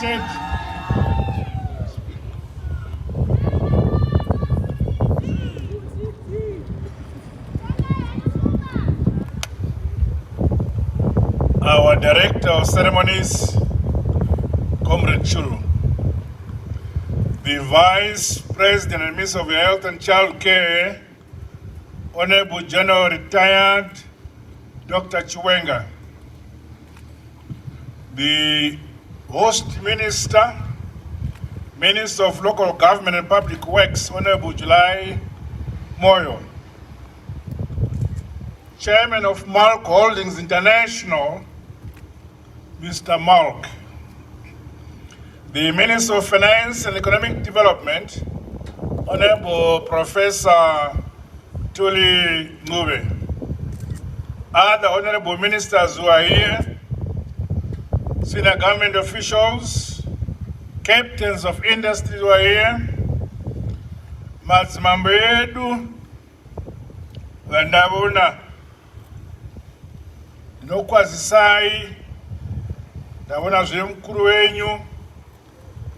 invited our Director of Ceremonies, Comrade Chulu, the Vice President and Minister of Health and Child Care, Honorable General Retired Dr. Chiwenga, the Host Minister, Minister of Local Government and Public Works, Honorable July Moyo, Chairman of Malk Holdings International, Mr. Malk, the Minister of Finance and Economic Development, Honorable Professor Tuli Ngube, other honorable ministers who are here, senior government officials, captains of industry who are here, madzimambo edu, vandavona nokwazisai, ndavona zvemukuru wenyu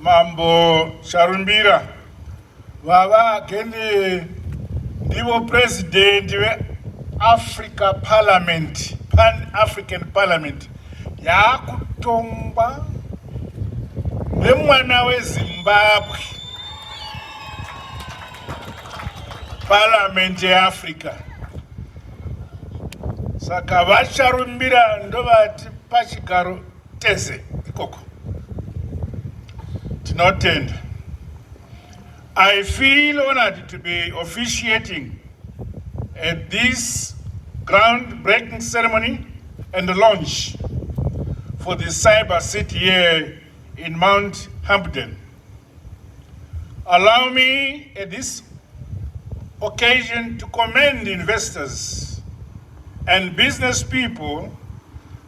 Mambo Sharumbira, vava gendi ndivo president we Africa Parliament, Pan-African Parliament, yakutongwa nemwana weZimbabwe, Parliament ya Africa. Saka vacharumbira ndovati pachigaro tese ikoko. Tinotenda. I feel honored to be officiating at this groundbreaking ceremony and the launch for the Cyber City here in Mount Hampden. Allow me at this occasion to commend investors and business people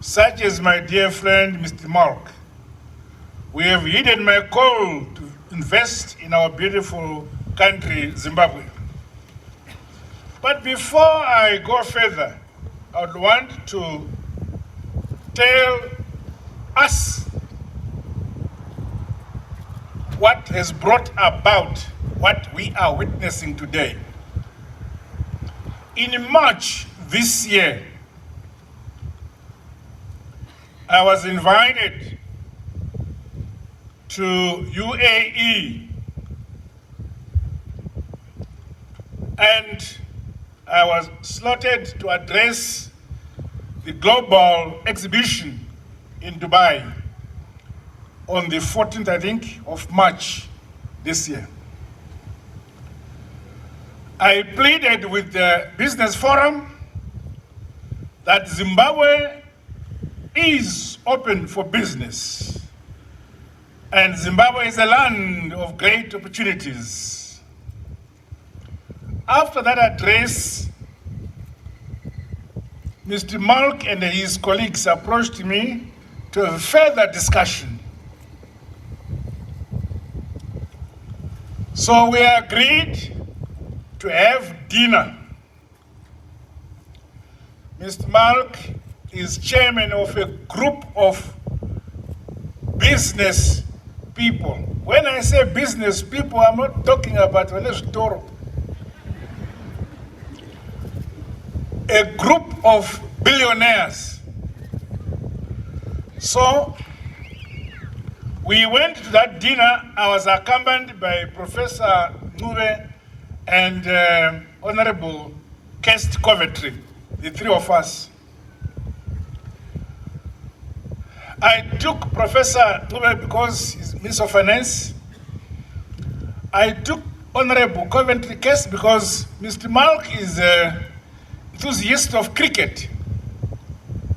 such as my dear friend Mr. Mark. We have heeded my call to invest in our beautiful country, Zimbabwe. But before I go further, I would want to tell us what has brought about what we are witnessing today. In March this year, I was invited to UAE, and I was slotted to address the global exhibition in Dubai on the 14th, I think, of March this year. I pleaded with the Business Forum that Zimbabwe is open for business, and Zimbabwe is a land of great opportunities. After that address, Mr. Malk and his colleagues approached me to have further discussion. So we agreed to have dinner. Mr. Malk is chairman of a group of business people. When I say business people, I'm not talking about Toro. A group of billionaires. So we went to that dinner. I was accompanied by Professor Nube and Honorable Kest Coventry, the three of us. I took Professor Nube because he's Minister of Finance. I took Honorable Coventry Kest because Mr. Malk is an enthusiast of cricket,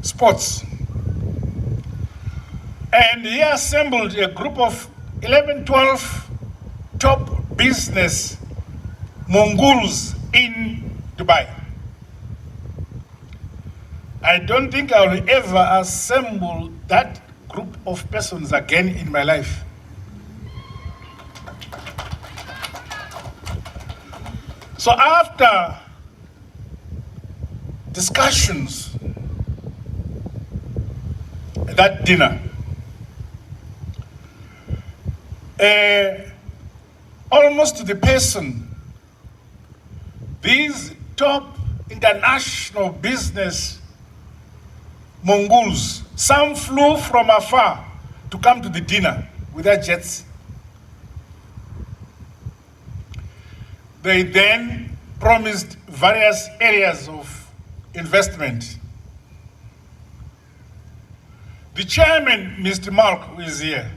sports. And he assembled a group of 11, 12 top business Mongols in Dubai. I don't think I will ever assemble that group of persons again in my life. So after discussions at that dinner, almost to the person, these top international business Mongols, some flew from afar to come to the dinner with their jets. They then promised various areas of investment. The chairman, Mr. Mark, who is here,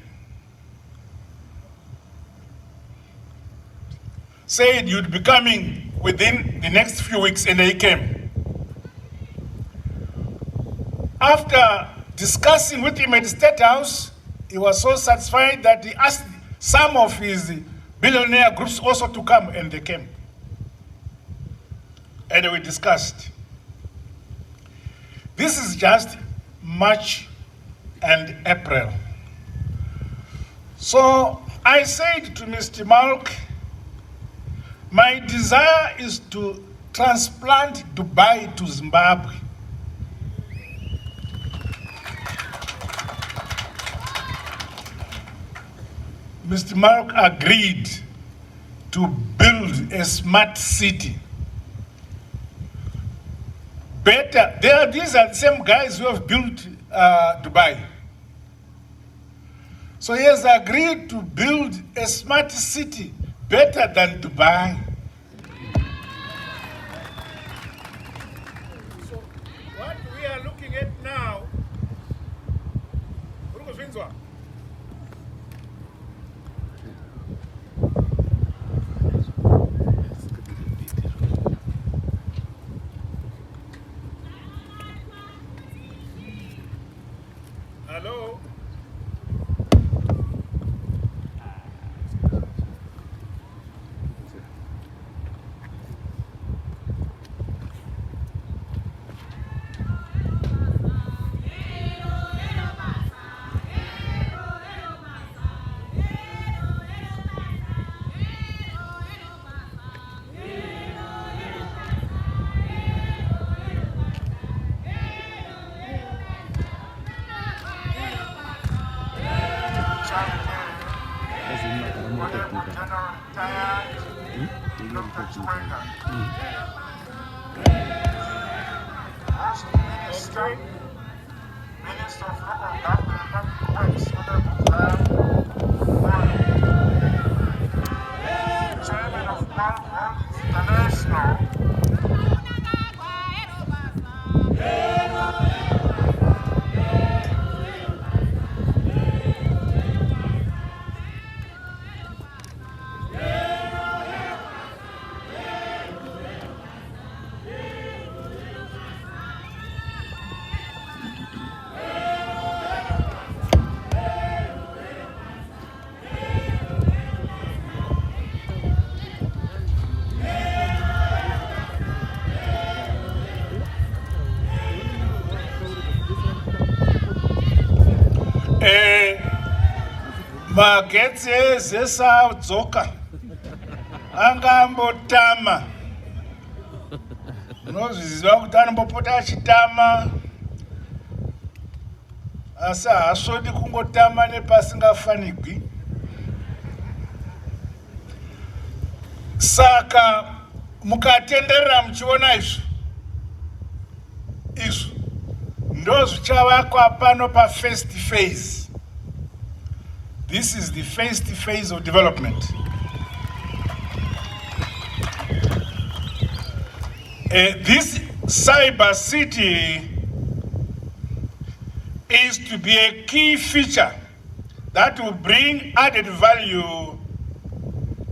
said you'd be coming within the next few weeks, and he came. After discussing with him at the State House, he was so satisfied that he asked some of his billionaire groups also to come, and they came. And we discussed. This is just March and April. So I said to Mr. Malk, my desire is to transplant Dubai to Zimbabwe. Mr. Mark agreed to build a smart city. Better, these are the same guys who have built Dubai. So he has agreed to build a smart city better than Dubai. So what we are looking at now, hello? Minister of Local Government and Works, Chairman of Bank Holdings International. Magetse zesa dzoka angambotama unozviziva kuti anombopota achitama asi haasvodi kungotama nepasingafanigwi. Saka mukatenderera muchiona izvi ndo zvichavakwa pano pa-first phase. This is the first phase of development. This cyber city is to be a key feature that will bring added value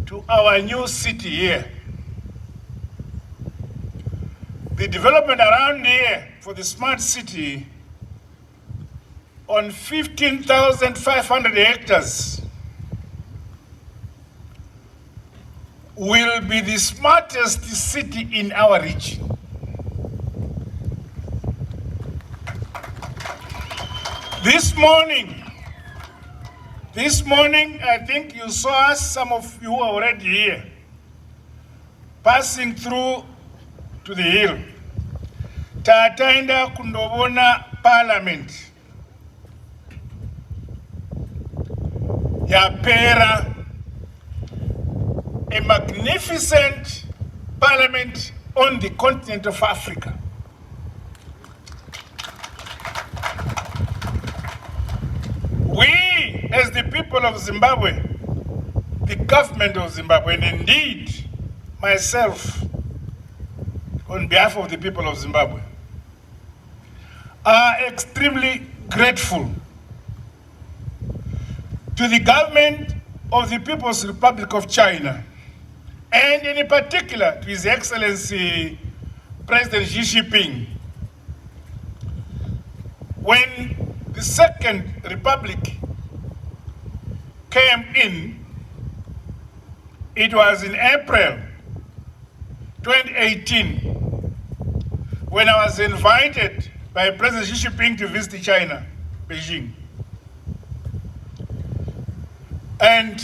to our new city here. The development around here for the smart city on 15,500 hectares will be the smartest city in our region. This morning, I think you saw us, some of you are already here, passing through to the hill. Tataenda kundovona parliament. yapera a magnificent parliament on the continent of Africa. We, as the people of Zimbabwe, the government of Zimbabwe, and indeed myself, on behalf of the people of Zimbabwe, are extremely grateful to the government of the People's Republic of China, and in particular to His Excellency President Xi Jinping. When the Second Republic came in, it was in April 2018 when I was invited by President Xi Jinping to visit China, Beijing. And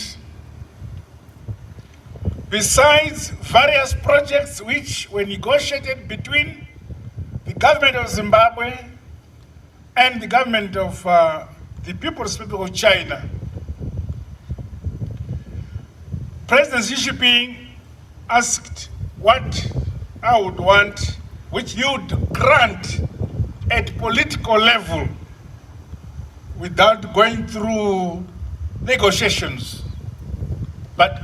besides various projects which were negotiated between the government of Zimbabwe and the government of the People's Republic of China, President Xi Jinping asked what I would want, which he would grant at political level without going through negotiations, but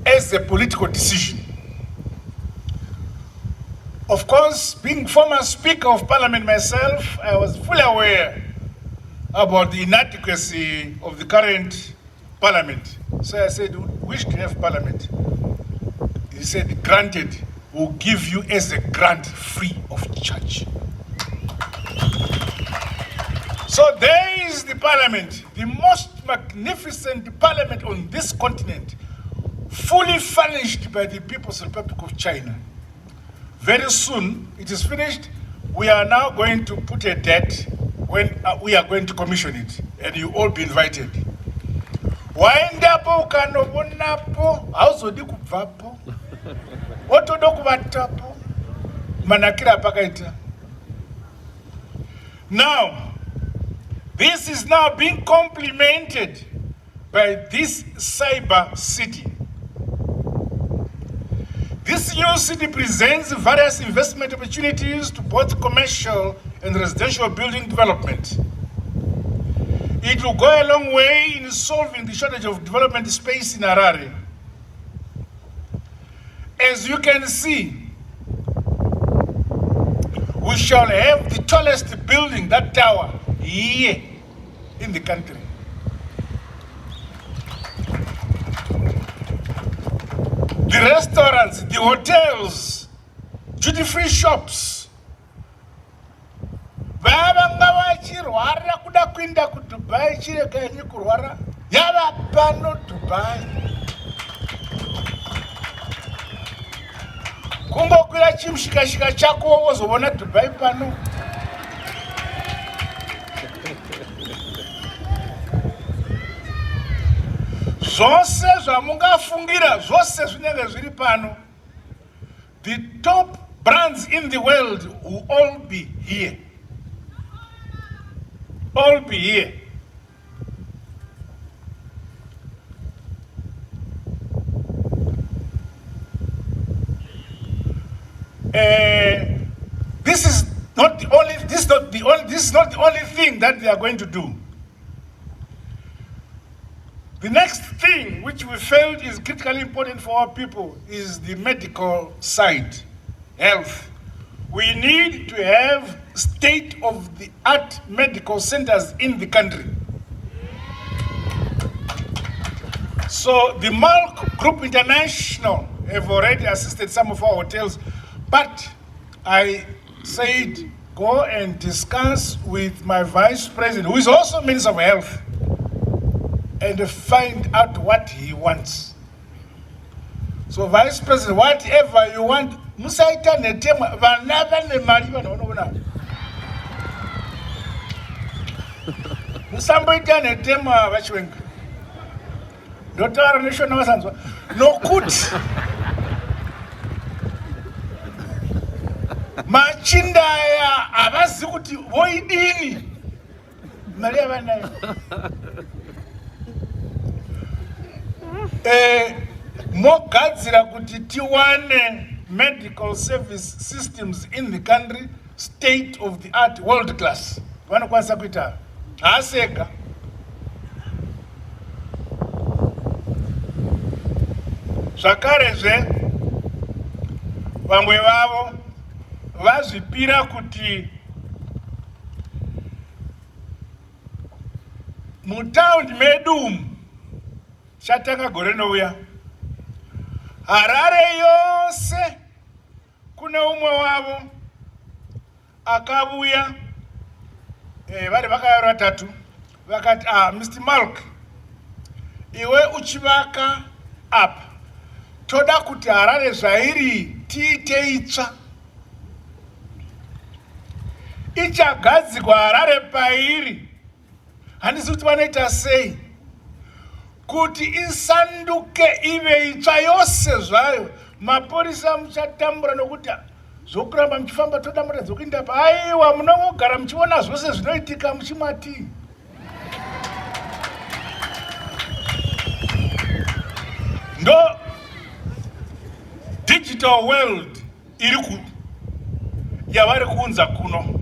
as a political decision. Of course, being former Speaker of Parliament myself, I was fully aware about the inadequacy of the current Parliament. So I said, we wish to have Parliament. He said, granted, we'll give you as a grant free of charge. So there is the Parliament, the most magnificent Parliament on this continent, fully furnished by the People's Republic of China. Very soon, it is finished. We are now going to put a date when we are going to commission it, and you all be invited. Waendapo ukanobonapo hauzodi kubvapo otoda kuvatapo manakira pakaita. Now, this is now being complemented by this cyber city. This new city presents various investment opportunities to both commercial and residential building development. It will go a long way in solving the shortage of development space in Harare. As you can see, we shall have the tallest building, that tower, here in the country. The restaurants, the hotels, duty-free shops. Vavanga vachirwara kuda kuinda kuDubai chireka yenye kurwara yava pano Dubai. Kungokwira chimushikashika chako wozobona Dubai pano. Zvose zvamungafungira zvose zvinenge zviri pano. The top brands in the world will all be here. All be here. This is not the only thing that they are going to do. The next thing which we felt is critically important for our people is the medical side, health. We need to have state-of-the-art medical centers in the country. So the Malk Group International have already assisted some of our hotels, but I said go and discuss with my Vice President, who is also Minister of Health, and find out what he wants. So Vice President, whatever you want, musaita netema vanava nemari vanoona. Musamboita netema vachiwenga. Ndotaura neshona vasanzwa. Nokuti machinda aya havazi kuti voidini. Mari yavanayo. mogadzira kuti tiwane medical service systems in the country state of the art world class. Vanokwanisa kuita haaseka. Zvakarezve vamwe vavo vazvipira kuti mutaundi medu chatanga gore nouya Harare yose kune umwe wavo akavuya vari vakayaro vatatu vakati Mr. Malk, iwe uchivaka apa toda kuti Harare zvairi tiite itsva. Ichagadzikwa Harare pairi. Handisi kuti vanoita sei kuti isanduke ive itsva yose zvayo. Maporisa muchatambura nokuti zokuramba muchifamba todambura dzokuinda pa. Aiwa, munongogara muchiona zvose zvinoitika muchimati. Ndo digital world iriku yavari kuunza kuno.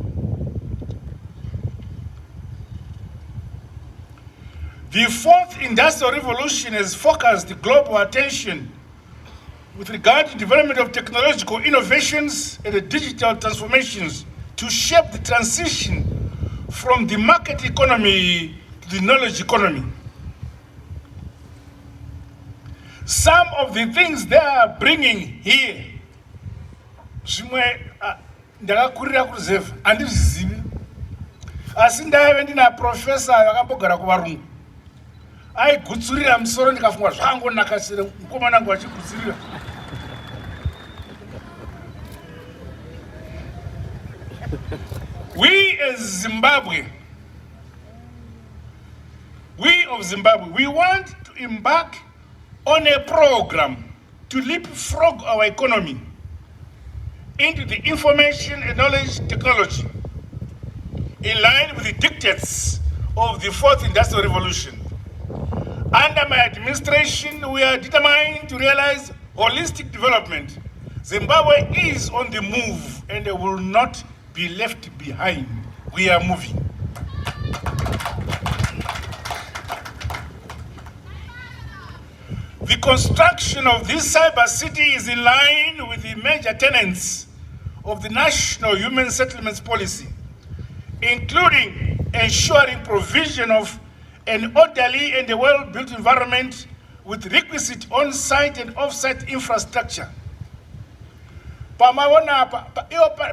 The fourth industrial revolution has focused global attention with regard to development of technological innovations and the digital transformations to shape the transition from the market economy to the knowledge economy. Some of the things they are bringing here, zvimwe ndakakurira kuRuzefa handizvizivi, asi ndaive ndina professor akambogara kuvarungu aigutsurira musoro ndikafunga zvangonakasira mukomana wangu achigutsurira. We as Zimbabwe, we of Zimbabwe, we want to embark on a program to leapfrog our economy into the information and knowledge technology in line with the dictates of the fourth industrial revolution. Under my administration, we are determined to realize holistic development. Zimbabwe is on the move and will not be left behind. We are moving. The construction of this cyber city is in line with the major tenets of the National Human Settlements Policy, including ensuring provision of an orderly and a well-built environment with requisite on-site and off-site infrastructure. Pamaona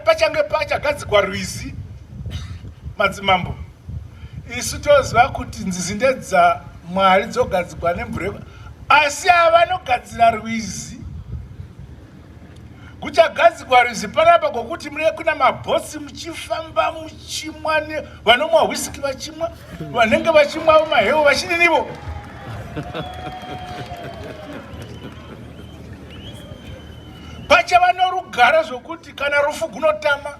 pachange pachagadzikwa rwizi madzimambo. Isu toziva kuti nzizi ndedza Mwari dzogadzikwa nemvura. Asi avanogadzira rwizi kuchagadzikwa rwizi panapa kokuti mune kuna mabhotsi muchifamba muchimwa vanomwa whisky vachimwa vanenge vachimwa mahewu vachininivo. Pachava norugara zvokuti kana rufu gunotama.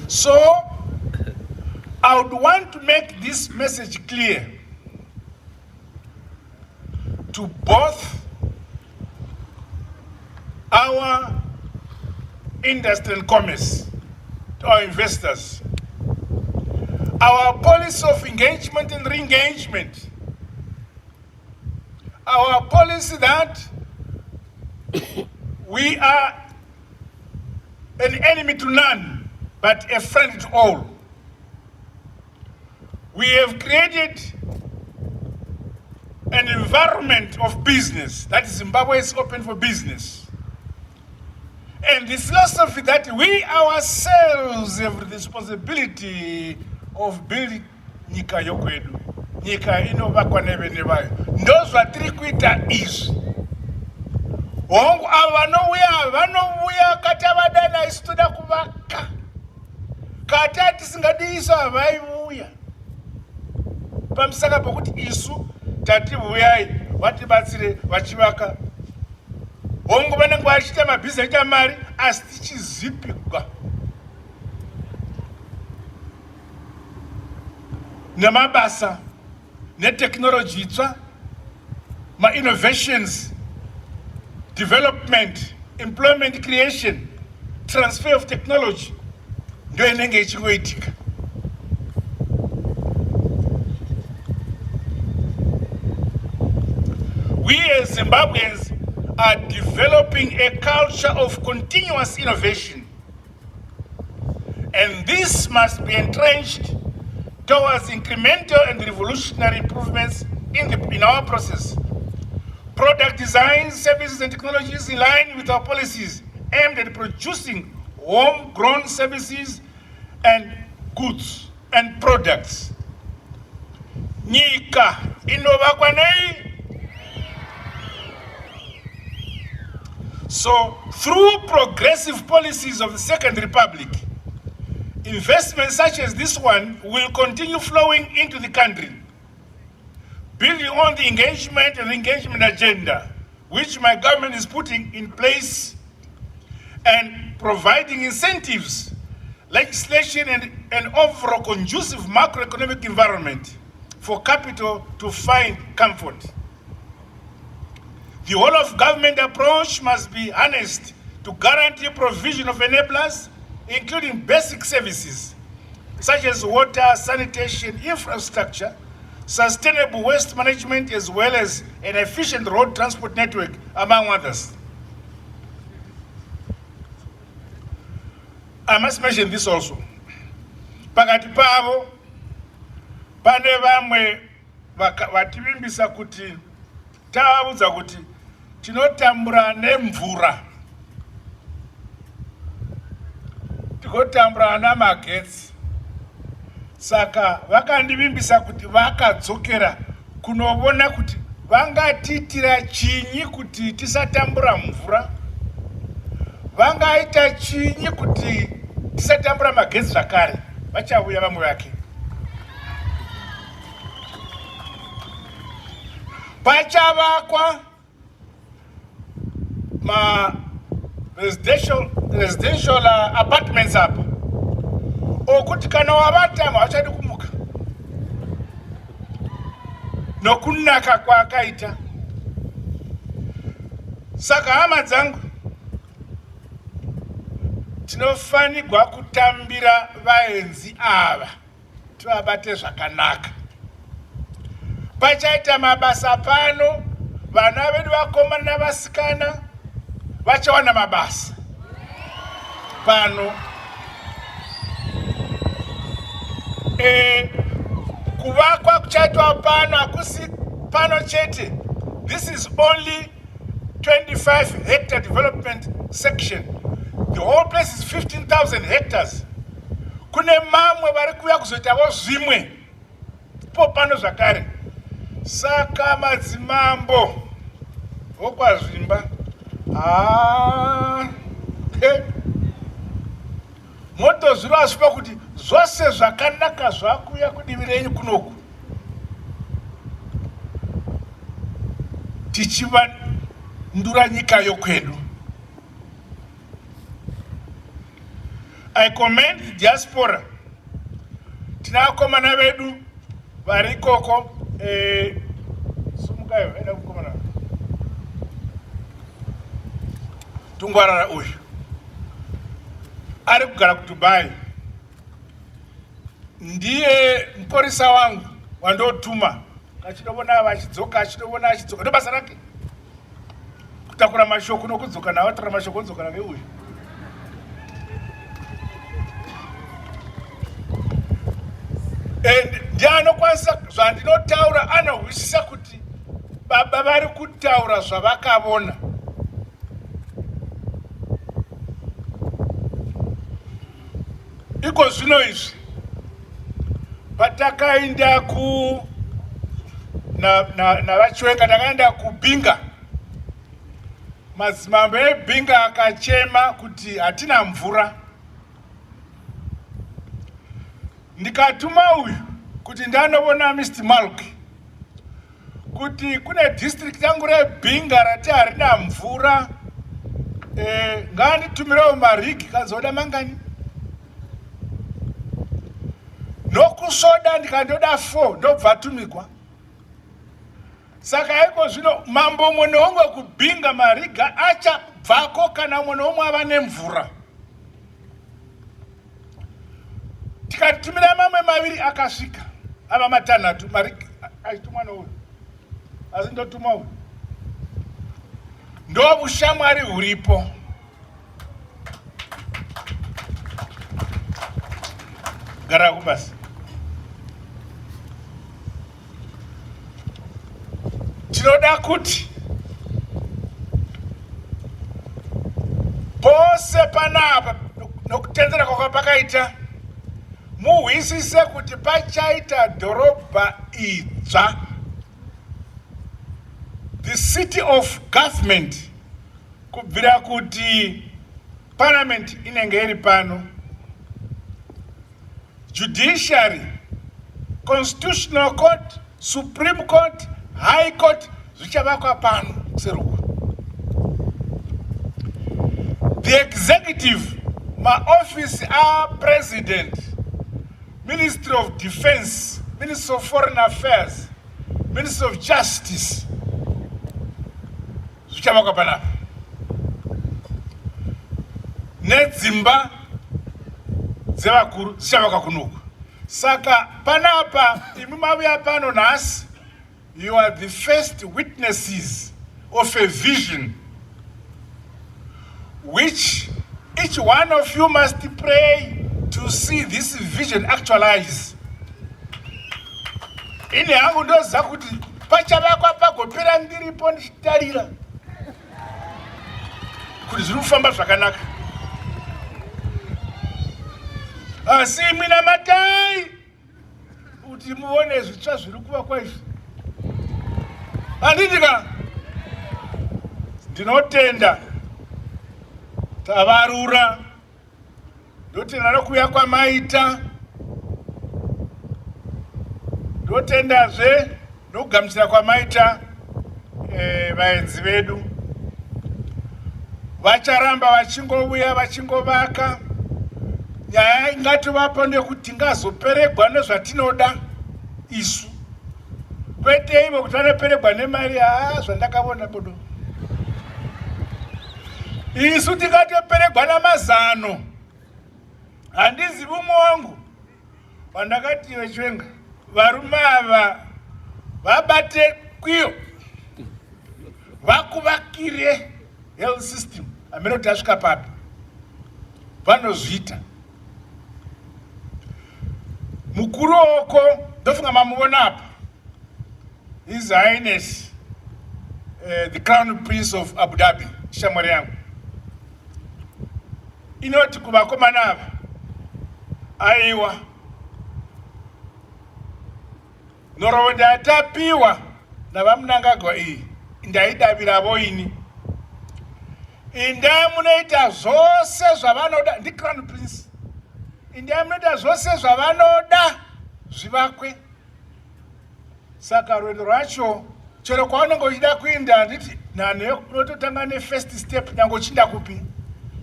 So, I would want to make this message clear to both our industry and commerce, to our investors. Our policy of engagement and re-engagement, our policy that we are an enemy to none, but a friend to all. We have created an environment of business, that Zimbabwe is open for business. And the philosophy that we ourselves have the responsibility of building nyika yokwedu, nyika inovakwa nevene vayo. Ndo zvatiri kuita izvi. Hongu vanouya kati avadana isu toda kuvaka. Kati tisingadisa vaivuya. Pamusaka pokuti isu tati vuyai vatibatsire vachivaka. Hongu vanenge vachiita mabhizinesi aita mari asi tichizipirwa. nemabasa netechnology itsva, ma-innovations, development, employment creation, transfer of technology, ndo inenge ichingoitika. We as Zimbabweans are developing a culture of continuous innovation, and this must be entrenched towards incremental and revolutionary improvements in our process. Product design, services and technologies in line with our policies aimed at producing homegrown services and goods and products. Nyika inovakwa nei. So, through progressive policies of the Second Republic, investments such as this one will continue flowing into the country, building on the engagement and engagement agenda, which my government is putting in place, and providing incentives, legislation, and overall conducive macroeconomic environment for capital to find comfort. The whole of government approach must be harnessed to guarantee provision of enablers, including basic services such as water, sanitation, infrastructure, sustainable waste management, as well as an efficient road transport network, among others. I must mention this also. Pakati pavo pane vamwe vativimbisa kuti tavaudza kuti tinotambura nemvura, tikotambura namagetsi. Saka vakandivimbisa kuti vakadzokera kunovona kuti vangatiitira chinyi kuti tisatambura mvura, vangaita chinyi kuti tisatambura magetsi zvakare. Vachavuya vamwe vake. Pachavakwa ma residential apartments apa, okuti kana wavatama vachadi kumuka nokunaka kwakaita. Saka hama dzangu, tinofanirwa kutambira vaenzi ava, tivabate zvakanaka. Pachaita mabasa pano, vana vedu vakomana navasikana vachawana mabasa pano. Kuvakwa kuchaitwa pano hakusi pano chete. This is only 25 hectare development section. The whole place is 15,000 hectares. Kune mamwe vari kuuya kuzoitawo zvimwe po pano zvakare. Saka madzimambo okwazvimba, motozviro asvipa kuti zvose zvakanaka zvakuuya kudivi renyu kunoku, tichivandura nyika yokwedu. I commend the diaspora. Tinakomana vedu vari ikoko, sumukayo enda kukomana Tungwarara uyu ari kugara kuDubai. Ndiye muporisa wangu wandotuma, kachidobona vachidzoka, achidobona achidzoka. Ndo basa rake kutakura mashoko nokudzoka nawo, tora mashoko nodzoka nawo uyu. Ndiye anokwanisa zvandinotaura, anohwisisa kuti baba vari kutaura zvavakavona. Iko zvino izvi patakaenda navachiwenga, takaenda kuBinga. Madzimambo eBinga akachema kuti hatina mvura. Ndikatuma uyu kuti ndanoona Mr. Malk kuti kune district yangu reBinga rati harina mvura, nganditumirewo marigi kazoda mangani. nokusoda ndikandoda 4 ndobva atumikwa. Saka iko zvino mambo umwe neumwe kubhinga mariga achabvako kana umwe neumwe ava nemvura. Tikatumira mamwe maviri akasvika ava matanhatu mariga aitumwa nouyu asi ndotuma uyu. Ndo ushamwari huripo. Gara kubasa. Tinoda kuti pose panapa nokutendera kwakapakaita muhwisise kuti pachaita dhorobha idzva, the city of government, kubvira kuti parliament inenge iri pano, judiciary, constitutional court, supreme court, high court zvichavakwa pano seruko. The executive, ma-office are president, Ministry of Defense, Ministry of Foreign Affairs, Ministry of Justice, zvichavakwa panapa. Nedzimba dzevakuru dzichavakwa kunuku. Saka panapa imi mabuya pano nhasi, you are the first witnesses of a vision which each one of you must pray to see this vision actualize. Ine hangu ndoziva kuti pachavakwa pagopera ndiripo ndichitarira kuti zviri kufamba zvakanaka. Asi mwina matai kuti muone zvitsva zviri kuvakwa izvi. Handidika ndinotenda tavarura, ndotenda nokuuya kwamaita, ndotendazve nokugamuchira kwamaita vaenzi vedu. Vacharamba vachingouya vachingovaka. Nyaya ingatovapo ndekuti tingazoperegwa nezvatinoda isu. Kwete ivo kuti vanoperegwa nemari zvandakaona bodo. Isu tikatoperegwa namazano. Handizivi umwe wangu wandakati vechwenga varume ava vabate kwiyo vakuvakire health system amene kuti asvika papi vanozviita. Mukuru woko ndofunga mamuona apa, His Highness the Crown Prince of Abu Dhabi, shamwari yangu. Inoti kuvakomana ava aiwa nhoroondo yatapiwa navaMnangagwa iyi ndaidavira ini. Indai munoita zvose zvavanoda, ndi Crown Prince. Indai munoita zvose zvavanoda zvivakwe. Saka rwendo rwacho chero kwaunenge uchida kuenda nditi nhanho unototanga ne-first step nyange uchinda kupi.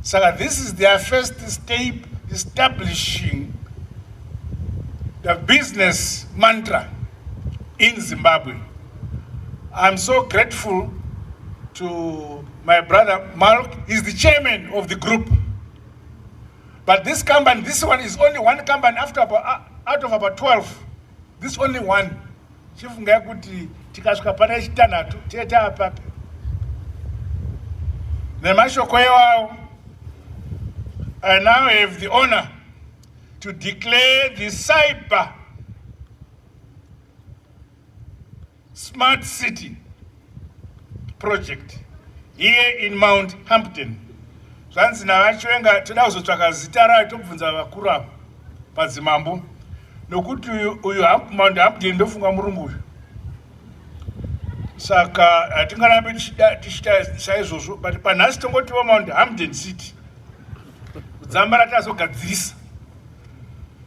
Saka this is their first step establishing the business mantra in Zimbabwe. I'm so grateful to my brother Mark. He's the chairman of the group. But this company, this one is only one company out of about 12. This only one. Chifunga kuti tikasvika pana chitanhatu teta apapo. Nemashoko iwawo, I now have the honor to declare the cyber smart city project here in Mount Hampton. Zvanzi navachwenga toda kuzotsvaka zita rayo tobvunza vakuru avo padzimambo, nokuti uyu Mount Hampton ndofunga murungu uyu. Saka hatingarambe tichita saizvozvo, but panhasi tongotiwa Mount Hampton city kudzamba ratazogadzirisa.